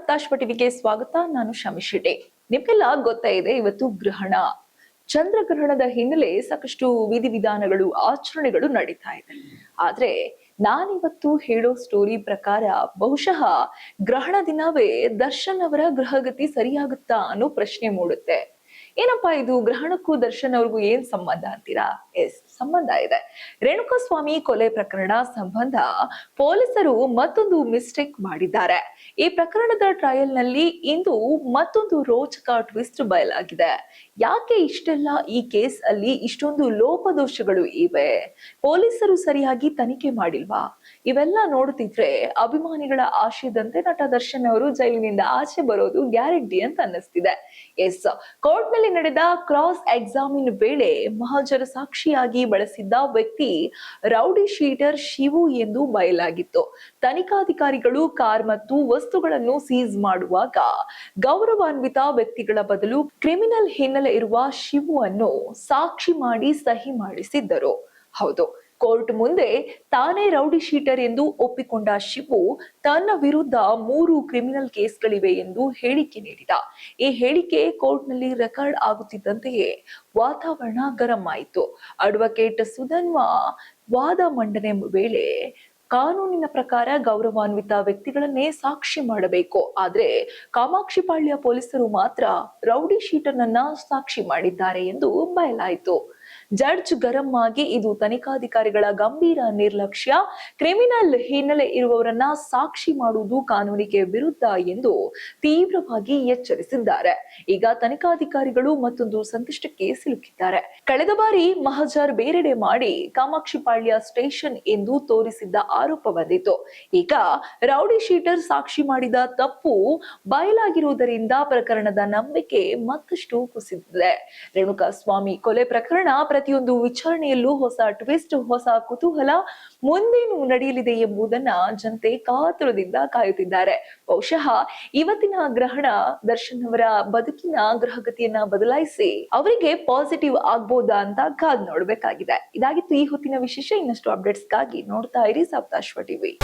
ಸಪ್ತಾಶ್ವ ಟಿವಿಗೆ ಸ್ವಾಗತ. ನಾನು ಶಮಿಶೆಟ್ಟಿ. ನಿಮ್ಗೆಲ್ಲ ಗೊತ್ತೇ ಇದೆ, ಇವತ್ತು ಗ್ರಹಣ. ಚಂದ್ರಗ್ರಹಣದ ಹಿನ್ನೆಲೆ ಸಾಕಷ್ಟು ವಿಧಿವಿಧಾನಗಳು, ಆಚರಣೆಗಳು ನಡೀತಾ ಇದೆ. ಆದ್ರೆ ನಾನಿವತ್ತು ಹೇಳೋ ಸ್ಟೋರಿ ಪ್ರಕಾರ ಬಹುಶಃ ಗ್ರಹಣ ದಿನವೇ ದರ್ಶನ್ ಅವರ ಗ್ರಹಗತಿ ಸರಿಯಾಗುತ್ತಾ ಅನ್ನೋ ಪ್ರಶ್ನೆ ಮೂಡುತ್ತೆ. ಏನಪ್ಪಾ ಇದು, ಗ್ರಹಣಕ್ಕೂ ದರ್ಶನ್ ಅವ್ರಿಗೂ ಏನ್ ಸಂಬಂಧ ಅಂತೀರಾ? ಎಸ್, ಸಂಬಂಧ ಇದೆ. ರೇಣುಕಾಸ್ವಾಮಿ ಕೊಲೆ ಪ್ರಕರಣ ಸಂಬಂಧ ಪೊಲೀಸರು ಮತ್ತೊಂದು ಮಿಸ್ಟೇಕ್ ಮಾಡಿದ್ದಾರೆ. ಈ ಪ್ರಕರಣದ ಟ್ರಯಲ್ ನಲ್ಲಿ ಇಂದು ಮತ್ತೊಂದು ರೋಚಕ ಟ್ವಿಸ್ಟ್ ಬಯಲಾಗಿದೆ. ಯಾಕೆ ಇಷ್ಟೆಲ್ಲ ಈ ಕೇಸ್ ಅಲ್ಲಿ ಇಷ್ಟೊಂದು ಲೋಪದೋಷಗಳು ಇವೆ? ಪೊಲೀಸರು ಸರಿಯಾಗಿ ತನಿಖೆ ಮಾಡಿಲ್ವಾ? ಇವೆಲ್ಲ ನೋಡುತ್ತಿದ್ರೆ ಅಭಿಮಾನಿಗಳ ಆಶಯದಂತೆ ನಟ ದರ್ಶನ್ ಅವರು ಜೈಲಿನಿಂದ ಆಚೆ ಬರೋದು ಗ್ಯಾರಂಟಿ ಅಂತ ಅನ್ನಿಸ್ತಿದೆ. ಎಸ್, ಕೋರ್ಟ್ ನಲ್ಲಿ ನಡೆದ ಕ್ರಾಸ್ ಎಕ್ಸಾಮಿನ್ ವೇಳೆ ಮಹಾಜರ ಸಾಕ್ಷಿಯಾಗಿ ಬಳಸಿದ್ದ ವ್ಯಕ್ತಿ ರೌಡಿ ಶೀಟರ್ ಶಿವು ಎಂದು ಬಯಲಾಗಿತ್ತು. ತನಿಖಾಧಿಕಾರಿಗಳು ಕಾರ್ ಮತ್ತು ವಸ್ತುಗಳನ್ನು ಸೀಸ್ ಮಾಡುವಾಗ ಗೌರವಾನ್ವಿತ ವ್ಯಕ್ತಿಗಳ ಬದಲು ಕ್ರಿಮಿನಲ್ ಹಿನ್ನೆಲೆ ಇರುವ ಶಿವು ಅನ್ನು ಸಾಕ್ಷಿ ಮಾಡಿ ಸಹಿ ಮಾಡಿಸಿದ್ದರು. ಹೌದು, ಕೋರ್ಟ್ ಮುಂದೆ ತಾನೇ ರೌಡಿ ಶೀಟರ್ ಎಂದು ಒಪ್ಪಿಕೊಂಡ ಶಿವು ತನ್ನ ವಿರುದ್ಧ 3 ಕ್ರಿಮಿನಲ್ ಕೇಸ್ಗಳಿವೆ ಎಂದು ಹೇಳಿಕೆ ನೀಡಿದ. ಈ ಹೇಳಿಕೆ ಕೋರ್ಟ್ನಲ್ಲಿ ರೆಕಾರ್ಡ್ ಆಗುತ್ತಿದ್ದಂತೆಯೇ ವಾತಾವರಣ ಗರಂ ಆಯಿತು. ಅಡ್ವೊಕೇಟ್ ಸುಧನ್ವ ವಾದ ಮಂಡನೆ ವೇಳೆ ಕಾನೂನಿನ ಪ್ರಕಾರ ಗೌರವಾನ್ವಿತ ವ್ಯಕ್ತಿಗಳನ್ನೇ ಸಾಕ್ಷಿ ಮಾಡಬೇಕು, ಆದ್ರೆ ಕಾಮಾಕ್ಷಿಪಾಳ್ಯ ಪೊಲೀಸರು ಮಾತ್ರ ರೌಡಿ ಶೀಟರ್ನನ್ನ ಸಾಕ್ಷಿ ಮಾಡಿದ್ದಾರೆ ಎಂದು ಬಯಲಾಯಿತು. ಜಡ್ಜ್ ಗರಂ ಆಗಿ ಇದು ತನಿಖಾಧಿಕಾರಿಗಳ ಗಂಭೀರ ನಿರ್ಲಕ್ಷ್ಯ, ಕ್ರಿಮಿನಲ್ ಹಿನ್ನೆಲೆ ಇರುವವರನ್ನ ಸಾಕ್ಷಿ ಮಾಡುವುದು ಕಾನೂನಿಗೆ ವಿರುದ್ಧ ಎಂದು ತೀವ್ರವಾಗಿ ಎಚ್ಚರಿಸಿದ್ದಾರೆ. ಈಗ ತನಿಖಾಧಿಕಾರಿಗಳು ಮತ್ತೊಂದು ಸಂಕಷ್ಟಕ್ಕೆ ಸಿಲುಕಿದ್ದಾರೆ. ಕಳೆದ ಬಾರಿ ಮಹಜರ್ ಬೇರೆಡೆ ಮಾಡಿ ಕಾಮಾಕ್ಷಿಪಾಳ್ಯ ಸ್ಟೇಷನ್ ಎಂದು ತೋರಿಸಿದ್ದ ಆರೋಪ ಬಂದಿತ್ತು. ಈಗ ರೌಡಿ ಶೀಟರ್ ಸಾಕ್ಷಿ ಮಾಡಿದ ತಪ್ಪು ಬಯಲಾಗಿರುವುದರಿಂದ ಪ್ರಕರಣದ ನಂಬಿಕೆ ಮತ್ತಷ್ಟು ಕುಸಿದಿದೆ. ರೇಣುಕಾಸ್ವಾಮಿ ಕೊಲೆ ಪ್ರಕರಣ ಪ್ರತಿಯೊಂದು ವಿಚಾರಣೆಯಲ್ಲೂ ಹೊಸ ಟ್ವಿಸ್ಟ್, ಹೊಸ ಕುತೂಹಲ. ಮುಂದೇನು ನಡೆಯಲಿದೆ ಎಂಬುದನ್ನ ಜನತೆ ಕಾತುರದಿಂದ ಕಾಯುತ್ತಿದ್ದಾರೆ. ಬಹುಶಃ ಇವತ್ತಿನ ಗ್ರಹಣ ದರ್ಶನ್ ಅವರ ಬದುಕಿನ ಗ್ರಹಗತಿಯನ್ನ ಬದಲಾಯಿಸಿ ಅವರಿಗೆ ಪಾಸಿಟಿವ್ ಆಗ್ಬೋದಾ ಅಂತ ಕಾದ್ ನೋಡ್ಬೇಕಾಗಿದೆ. ಇದಾಗಿತ್ತು ಈ ಹೊತ್ತಿನ ವಿಶೇಷ. ಇನ್ನಷ್ಟು ಅಪ್ಡೇಟ್ಸ್ಗಾಗಿ ನೋಡ್ತಾ ಇರಿ ಸಪ್ತಾಶ್ವ ಟಿವಿ.